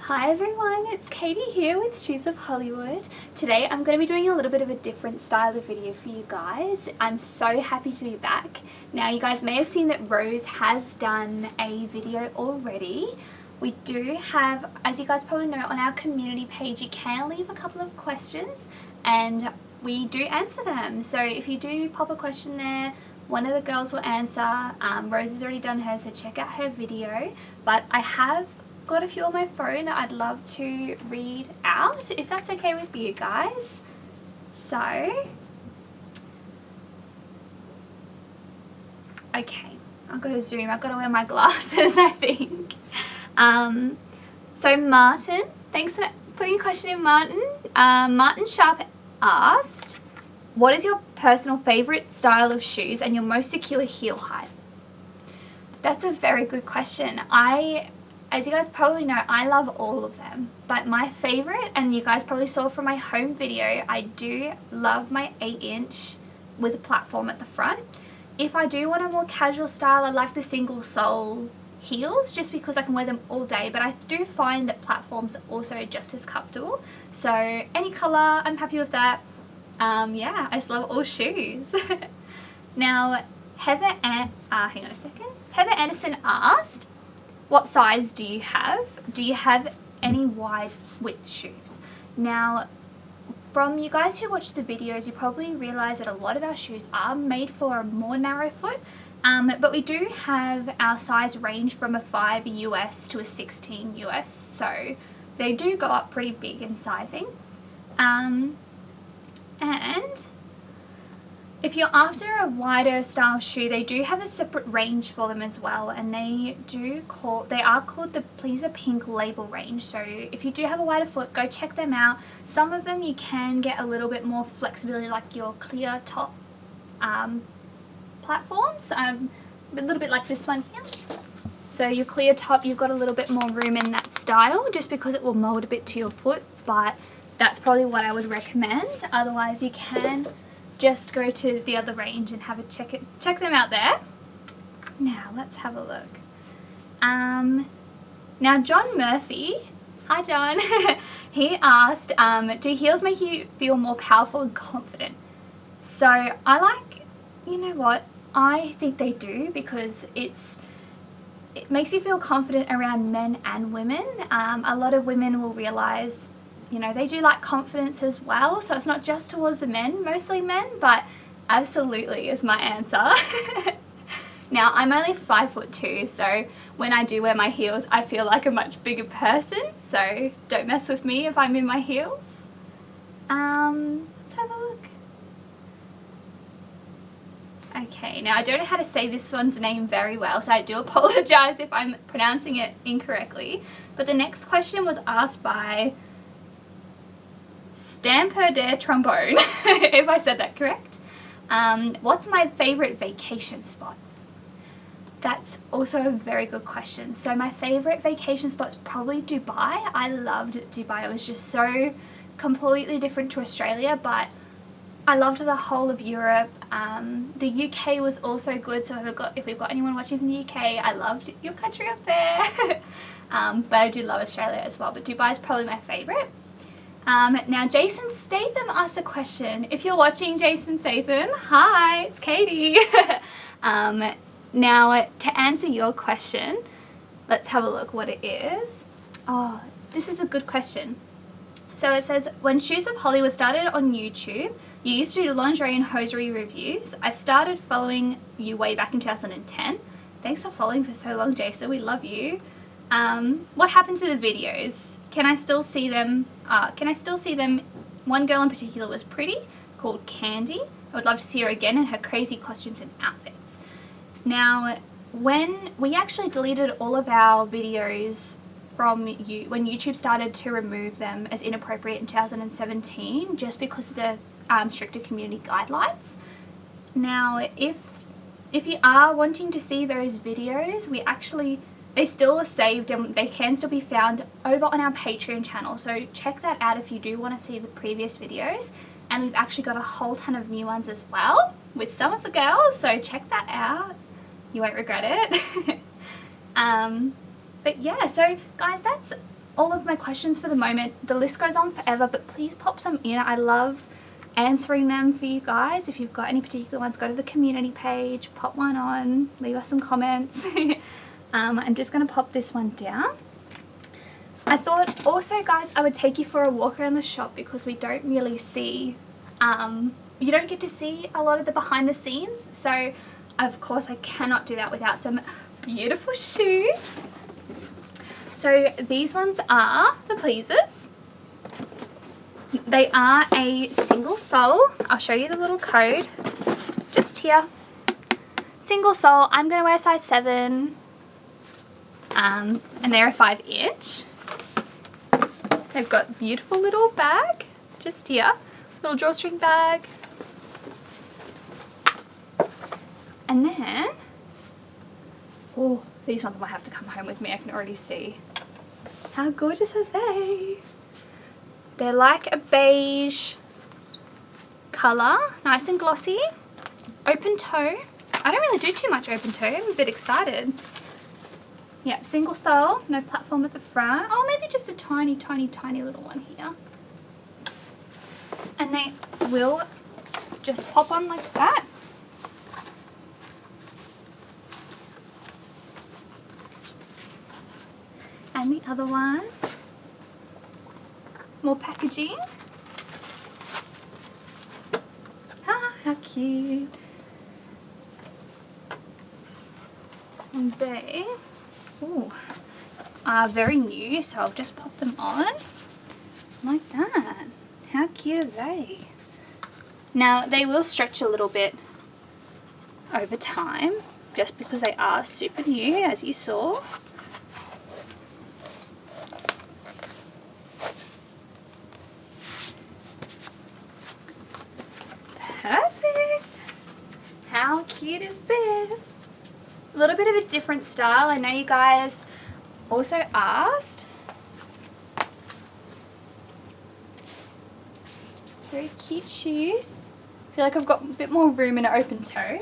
Hi everyone, it's Katie here with Shoes of Hollywood. Today I'm going to be doing a little bit of a different style of video for you guys. I'm so happy to be back. Now you guys may have seen that Rose has done a video already. We do have, as you guys probably know, on our community page you can leave a couple of questions and we do answer them. So if you do pop a question there, one of the girls will answer. Rose has already done hers, so check out her video. But I have got a few on my phone that I'd love to read out, if that's okay with you guys. So, okay, I've got to zoom, I've got to wear my glasses, I think. So Martin, thanks for putting a question in, Martin. Martin Sharp asked, what is your personal favourite style of shoes and your most secure heel height? That's a very good question. As you guys probably know, I love all of them, but my favourite, and you guys probably saw from my home video, I do love my 8-inch with a platform at the front. If I do want a more casual style, I like the single sole heels just because I can wear them all day, but I do find that platforms are also just as comfortable. So any colour, I'm happy with that. Yeah, I just love all shoes. Now, Heather Anderson asked, what size do you have? Do you have any wide width shoes? Now, from you guys who watch the videos, you probably realise that a lot of our shoes are made for a more narrow foot, but we do have our size range from a 5 US to a 16 US, so they do go up pretty big in sizing. And if you're after a wider style shoe, they do have a separate range for them as well, and they are called the Pleaser Pink label range. So if you do have a wider foot, go check them out. Some of them you can get a little bit more flexibility, like your clear top platforms, a little bit like this one here. So your clear top, you've got a little bit more room in that style just because it will mold a bit to your foot, but that's probably what I would recommend. Otherwise you can just go to the other range and have a check them out there. Now let's have a look. Now John Murphy, hi John, he asked, do heels make you feel more powerful and confident? So I like, you know what, I think they do because it makes you feel confident around men and women. A lot of women will realise, you know, they do like confidence as well, so it's not just towards the men, mostly men, but absolutely is my answer. Now, I'm only 5'2", so when I do wear my heels, I feel like a much bigger person, so don't mess with me if I'm in my heels. Let's have a look. Okay, now I don't know how to say this one's name very well, so I do apologise if I'm pronouncing it incorrectly, but the next question was asked by Stamper der Trombone, if I said that correct. What's my favourite vacation spot? That's also a very good question. So my favourite vacation spot's probably Dubai. I loved Dubai. It was just so completely different to Australia, but I loved the whole of Europe. The UK was also good, so if we've got anyone watching from the UK, I loved your country up there. But I do love Australia as well, but Dubai is probably my favourite. Now Jason Statham asked a question. If you're watching, Jason Statham, hi, it's Katie. Now to answer your question, let's have a look what it is. Oh, this is a good question. So it says, when Shoes of Hollywood started on YouTube, you used to do lingerie and hosiery reviews. I started following you way back in 2010. Thanks for following for so long, Jason, we love you. What happened to the videos? Can I still see them? One girl in particular was pretty, called Candy. I would love to see her again in her crazy costumes and outfits. Now, when we actually deleted all of our videos from when YouTube started to remove them as inappropriate in 2017, just because of the stricter community guidelines. Now, if you are wanting to see those videos, they still are saved and they can still be found over on our Patreon channel, so check that out if you do want to see the previous videos. And we've actually got a whole ton of new ones as well with some of the girls, so check that out, you won't regret it. But yeah, so guys, that's all of my questions for the moment. The list goes on forever, but please pop some in. I love answering them for you guys. If you've got any particular ones, go to the community page, pop one on, leave us some comments. I'm just going to pop this one down. I thought also, guys, I would take you for a walk around the shop because we don't really see, you don't get to see a lot of the behind the scenes. So, of course, I cannot do that without some beautiful shoes. So, these ones are the pleasers. They are a single sole. I'll show you the little code just here. Single sole. I'm going to wear size 7. And they're a 5-inch. They've got beautiful little bag just here, little drawstring bag. And then, oh, these ones might have to come home with me. I can already see. How gorgeous are they? They're like a beige colour, nice and glossy. Open toe. I don't really do too much open toe. I'm a bit excited. Yep, single sole, no platform at the front. Oh, maybe just a tiny, tiny, tiny little one here. And they will just pop on like that. And the other one, more packaging. Ah, how cute. And they are very new, so I'll just pop them on like that. How cute are they? Now they will stretch a little bit over time just because they are super new, as you saw. Perfect. How cute is this? A little bit of a different style. I know you guys also asked. Very cute shoes. I feel like I've got a bit more room in an open toe.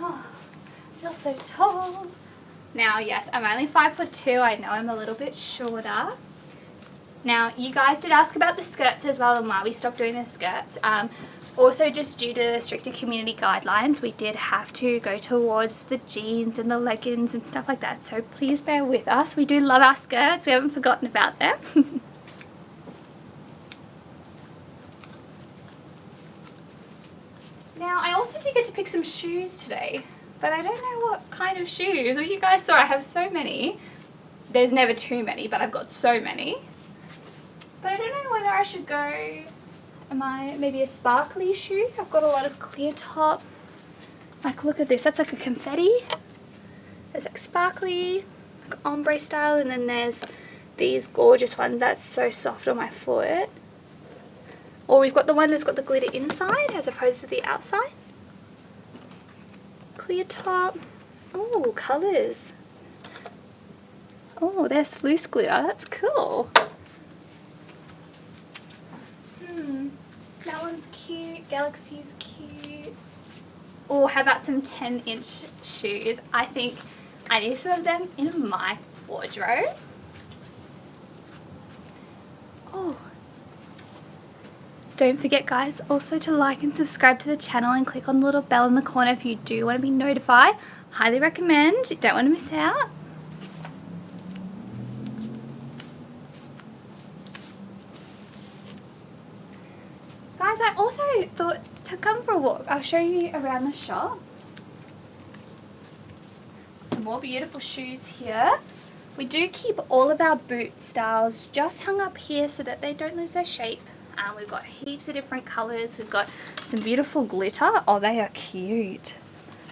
Oh, I feel so tall. Now, yes, I'm only 5'2". I know I'm a little bit shorter. Now, you guys did ask about the skirts as well and why we stopped doing the skirts. Also, just due to stricter community guidelines, we did have to go towards the jeans and the leggings and stuff like that. So please bear with us. We do love our skirts. We haven't forgotten about them. Now, I also did get to pick some shoes today. But I don't know what kind of shoes. As you guys saw, I have so many. There's never too many, but I've got so many. But I don't know whether I should go, maybe a sparkly shoe? I've got a lot of clear top. Like, look at this. That's like a confetti. There's like sparkly, like ombre style, and then there's these gorgeous ones. That's so soft on my foot. Or we've got the one that's got the glitter inside as opposed to the outside. Clear top. Oh, colours. Oh, there's loose glitter. That's cool. That one's cute. Galaxy's cute. Oh, how about some 10-inch shoes? I think I need some of them in my wardrobe. Oh. Don't forget, guys, also to like and subscribe to the channel and click on the little bell in the corner if you do want to be notified. Highly recommend. You don't want to miss out. Guys, I also thought to come for a walk. I'll show you around the shop. Some more beautiful shoes here. We do keep all of our boot styles just hung up here so that they don't lose their shape. We've got heaps of different colours. We've got some beautiful glitter. Oh, they are cute.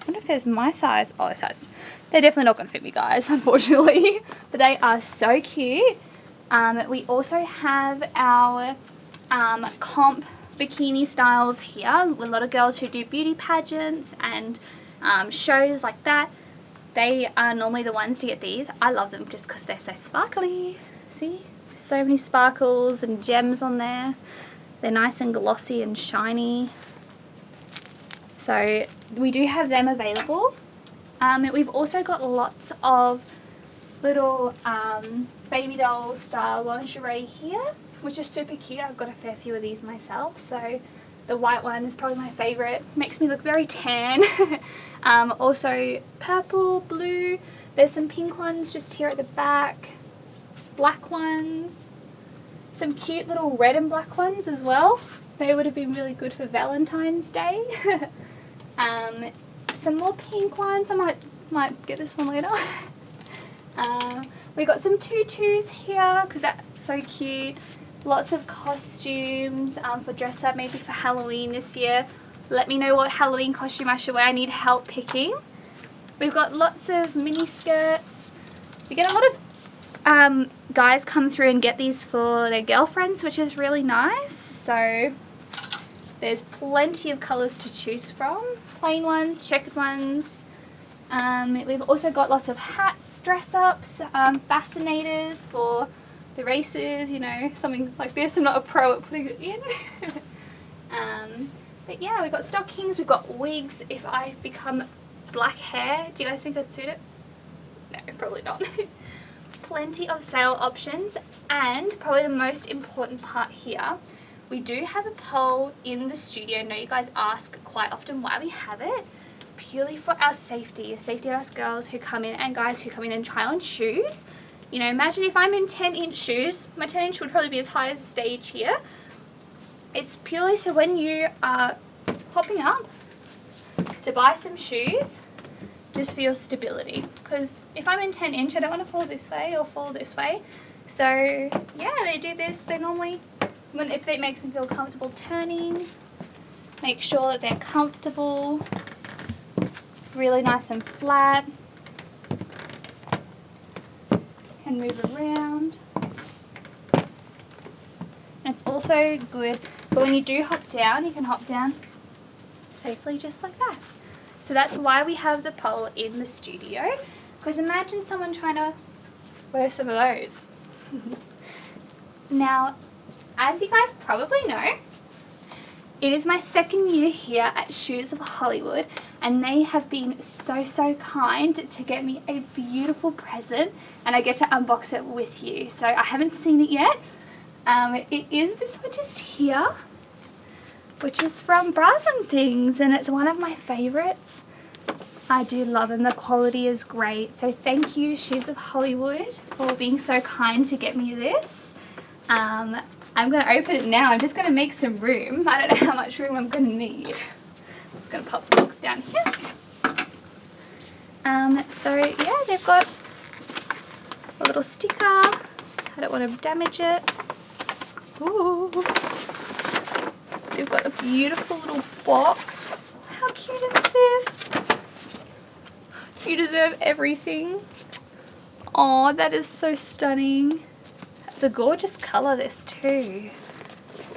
I wonder if there's my size. Oh, this size. They're definitely not going to fit me, guys, unfortunately. But they are so cute. We also have our comp bikini styles here. A lot of girls who do beauty pageants and shows like that. They are normally the ones to get these. I love them just because they're so sparkly. See? So many sparkles and gems on there. They're nice and glossy and shiny. So we do have them available. We've also got lots of little baby doll style lingerie here, which is super cute. I've got a fair few of these myself. So the white one is probably my favourite. Makes me look very tan. Also purple, blue. There's some pink ones just here at the back. Black ones. Some cute little red and black ones as well. They would have been really good for Valentine's Day. Some more pink ones. I might get this one later. We got some tutus here because that's so cute. Lots of costumes for dress up, maybe for Halloween this year. Let me know what Halloween costume I should wear. I need help picking. We've got lots of mini skirts. We get a lot of guys come through and get these for their girlfriends, which is really nice. So there's plenty of colours to choose from. Plain ones, checkered ones. We've also got lots of hats, dress-ups, fascinators for the races, you know, something like this. I'm not a pro at putting it in. But yeah, we've got stockings, we've got wigs. If I become black hair, do you guys think I'd suit it? No, probably not. Plenty of sale options, and probably the most important part here, we do have a poll in the studio. I know you guys ask quite often why we have it. Purely for our safety, the safety of us girls who come in and guys who come in and try on shoes. You know, imagine if I'm in 10-inch shoes, my 10-inch would probably be as high as the stage here. It's purely so when you are popping up to buy some shoes, just for your stability. Because if I'm in 10-inch, I don't want to fall this way or fall this way. So yeah, they do this. They normally, if it makes them feel comfortable turning, make sure that they're comfortable. Really nice and flat, and move around. And it's also good, but when you do hop down, you can hop down safely just like that. So that's why we have the pole in the studio, because imagine someone trying to wear some of those. Now, as you guys probably know, it is my second year here at Shoes of Hollywood, and they have been so kind to get me a beautiful present, and I get to unbox it with you. So I haven't seen it yet. It is this one just here, which is from Bras and Things, and it's one of my favorites. I do love them. The quality is great. So thank you, Shoes of Hollywood, for being so kind to get me this. I'm going to open it now. I'm just going to make some room. I don't know how much room I'm going to need. I'm just going to pop the box down here. So yeah, they've got a little sticker. I don't want to damage it. Ooh. They've got a beautiful little box. How cute is this? You deserve everything. Oh, that is so stunning. It's a gorgeous colour, this too.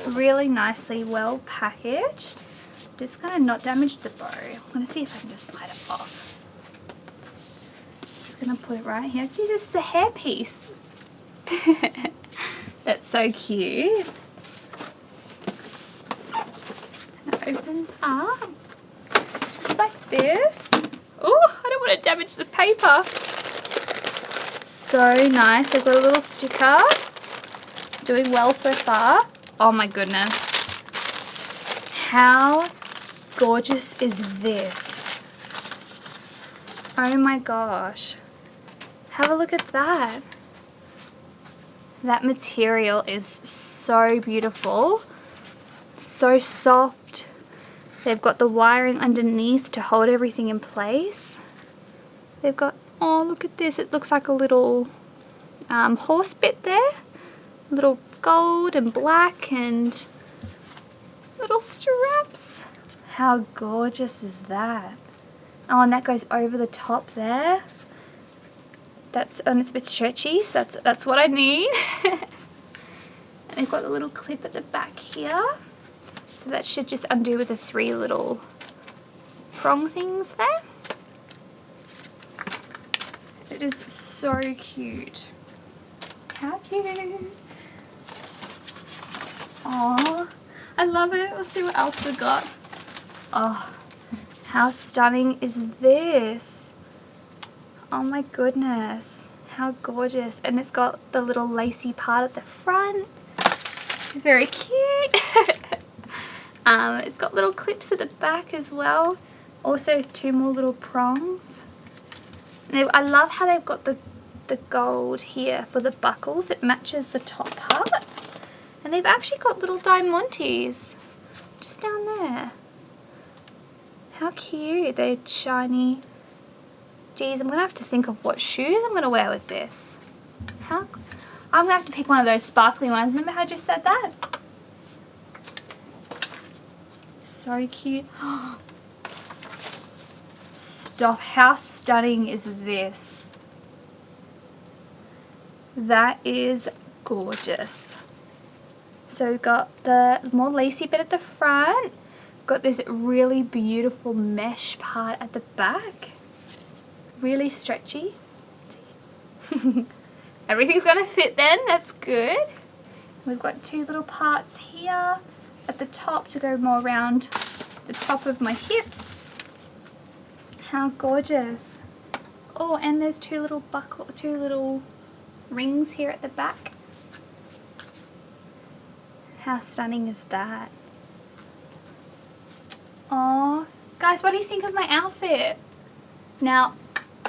Really nicely well packaged. Just gonna not damage the bow. I'm gonna see if I can just slide it off. Just gonna put it right here. This is a hairpiece. That's so cute. And it opens up just like this. Oh, I don't want to damage the paper. So nice. They've got a little sticker. Doing well so far. Oh my goodness. How gorgeous is this? Oh my gosh. Have a look at that. That material is so beautiful. So soft. They've got the wiring underneath to hold everything in place. They've got, oh look at this, it looks like a little horse bit there. Little gold and black and little straps. How gorgeous is that? Oh, and that goes over the top there. And it's a bit stretchy, so that's what I need. And they've got a little clip at the back here. So that should just undo with the 3 little prong things there. It is so cute. How cute. Aww. I love it. Let's see what else we got. Oh, how stunning is this? Oh my goodness. How gorgeous. And it's got the little lacy part at the front. Very cute. It's got little clips at the back as well. Also 2 more little prongs. And I love how they've got the gold here for the buckles. It matches the top part. And they've actually got little diamantes just down there. How cute. They're shiny. Geez, I'm going to have to think of what shoes I'm going to wear with this. I'm going to have to pick one of those sparkly ones. Remember how I just said that? So cute. Stop. How stunning is this? That is gorgeous. So we've got the more lacy bit at the front. Got this really beautiful mesh part at the back. Really stretchy. Everything's gonna fit then, that's good. We've got 2 little parts here at the top to go more around the top of my hips. How gorgeous. Oh, and there's 2 little rings here at the back. How stunning is that? Oh, guys, what do you think of my outfit? Now,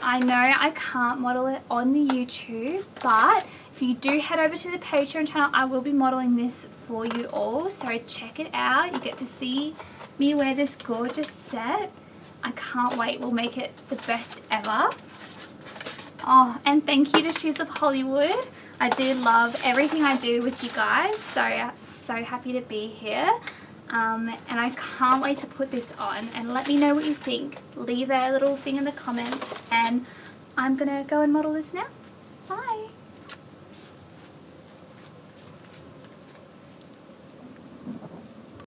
I know I can't model it on YouTube, but if you do head over to the Patreon channel, I will be modeling this for you all. So check it out. You get to see me wear this gorgeous set. I can't wait. We'll make it the best ever. Oh, and thank you to Shoes of Hollywood. I do love everything I do with you guys. So happy to be here. And I can't wait to put this on, and let me know what you think. Leave a little thing in the comments, and I'm gonna go and model this now. Bye.